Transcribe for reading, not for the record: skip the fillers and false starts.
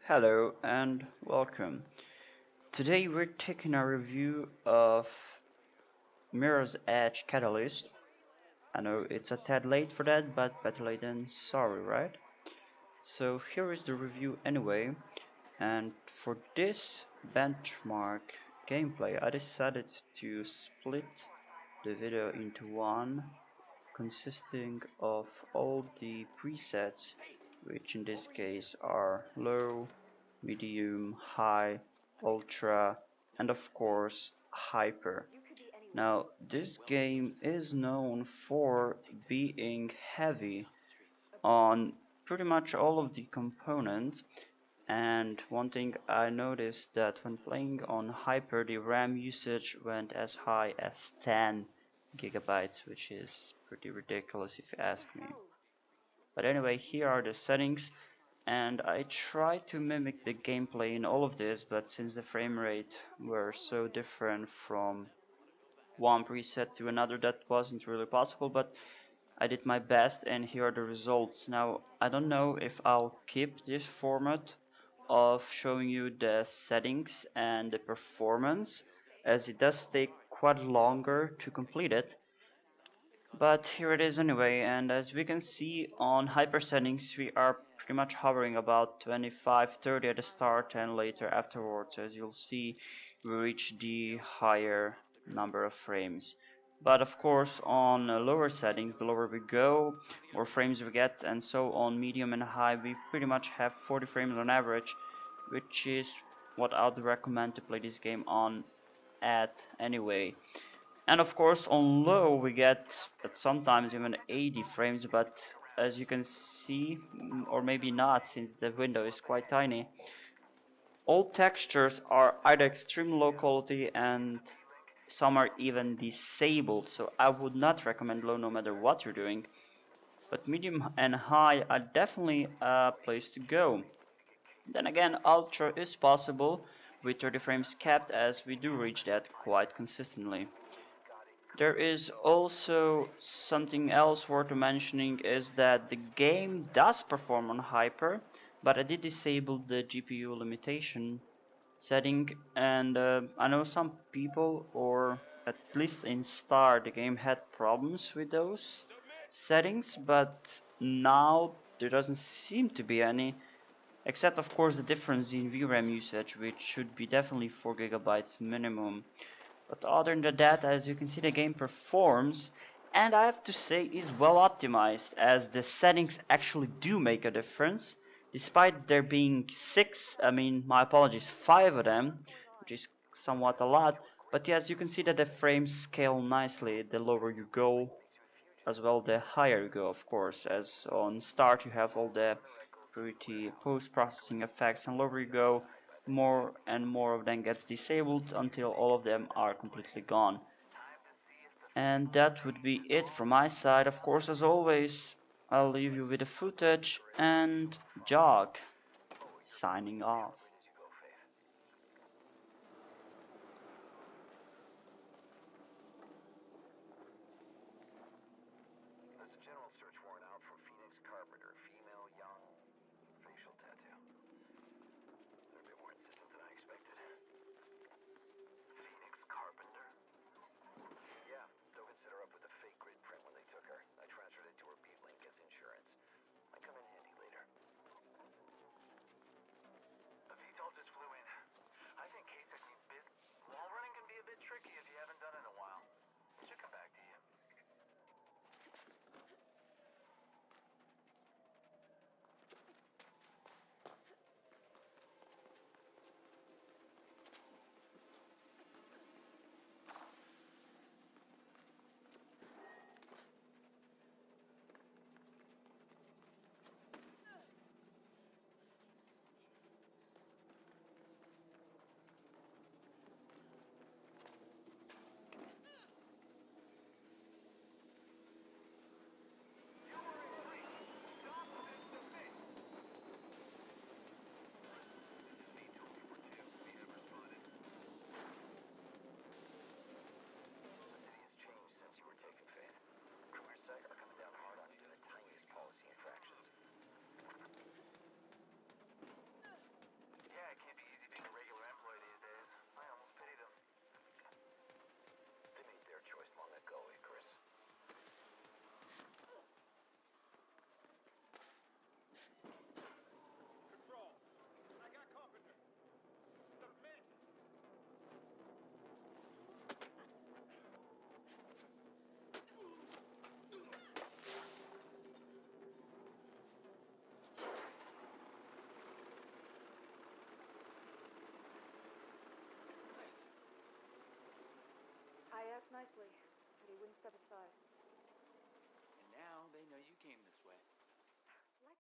Hello and welcome. Today we're taking a review of Mirror's Edge Catalyst. I know it's a tad late for that, but better late than sorry, right? So here is the review anyway, and for this benchmark gameplay I decided to split the video into one, consisting of all the presets, which in this case are low, medium, high, ultra, and of course hyper. Now this game is known for being heavy on pretty much all of the components, and one thing I noticed that when playing on hyper the RAM usage went as high as 10 gigabytes, which is pretty ridiculous if you ask me. But anyway, here are the settings, and I tried to mimic the gameplay in all of this, but since the frame rate were so different from one preset to another, that wasn't really possible, but I did my best and here are the results. Now I don't know if I'll keep this format of showing you the settings and the performance, as it does take quite longer to complete it. But here it is anyway, and as we can see on hyper settings we are pretty much hovering about 25-30 at the start and later afterwards. As you'll see, we reach the higher number of frames. But of course on lower settings, the lower we go, more frames we get, and so on medium and high we pretty much have 40 frames on average, which is what I'd recommend to play this game on at anyway. And of course on low we get at sometimes even 80 frames, but as you can see, or maybe not since the window is quite tiny, all textures are either extreme low quality and some are even disabled, so I would not recommend low no matter what you're doing. But medium and high are definitely a place to go. Then again, ultra is possible with 30 frames capped, as we do reach that quite consistently. There is also something else worth mentioning, is that the game does perform on hyper, but I did disable the GPU limitation setting, and I know some people, or at least in Star, the game had problems with those settings, but now there doesn't seem to be any, except of course the difference in VRAM usage, which should be definitely 4 gigabytes minimum. But other than that, as you can see, the game performs, and I have to say is well optimized, as the settings actually do make a difference. Despite there being 5 of them, which is somewhat a lot, but yes, you can see that the frames scale nicely the lower you go, as well the higher you go, of course, as on start you have all the pretty post-processing effects, and lower you go, more and more of them gets disabled until all of them are completely gone. And that would be it from my side. Of course, as always, I'll leave you with the footage, and Jog signing off. There's a general search warrant out for Phoenix Carpenter, female, young, facial tattoo. They're a bit more insistent than I expected. Phoenix Carpenter? Yeah, Dogan set her up with a fake grid print when they took her. I transferred it to her B-Link as insurance. Might come in handy later. A asked nicely, but he wouldn't step aside. And now they know you came this way.